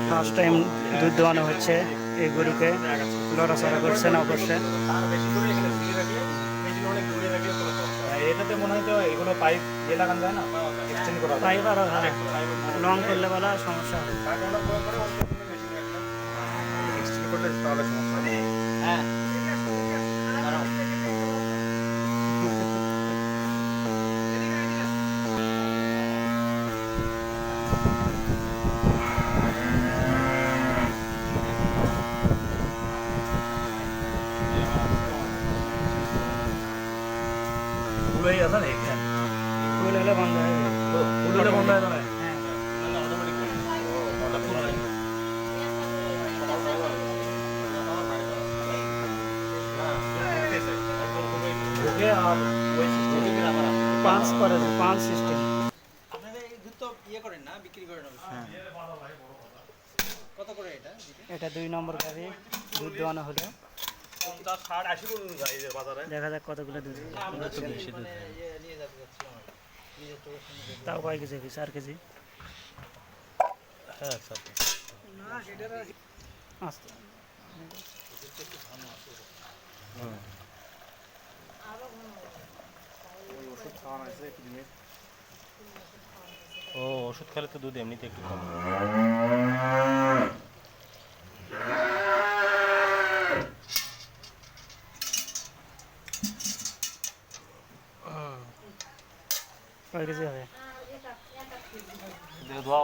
First time দুধ দোয়ানো হচ্ছে এই গরুকে, লড়াচড়া করছে না অবশ্যই। এটাতে মনে হয় তো এগুলো পাইপ দিয়ে লাগানো যায় না, এক্সটেন্ড করা পাইপ আরো লং করলে বলা সমস্যা হবে। এক্সটেন্ড করলে তাহলে সমস্যা নেই। হ্যাঁ ফুলই আছে না এখানে, ফুল হলে বন্ধ হয়ে যাবে। ফুল হলে বন্ধ হয়ে যাবে। পাঁচ করে পাঁচ সিস্টেম। আপনাদের এই দুধ তো ইয়ে করেন না, বিক্রি করেন অবশ্যই। কত করে এটা? এটা 2 নম্বর গাড়ি দুধ দোয়ানো হলো। 50-60-80 পর্যন্ত যায় এদের বাজারে। দেখা যাক কতগুলো দুধ। বেশি দুধ নিয়ে যেতে যাচ্ছিলাম নিজের চোখের সামনে। তাও কয় কেজি হবে? 4 কেজি। হ্যাঁ স্যার। আস্তে ওষুধ খাওয়ানো হয়েছে একটু দিয়ে। ও ওষুধ খেলে তো দুধ এমনিতে একটু কম। কয় কেজি হবে? ধোয়া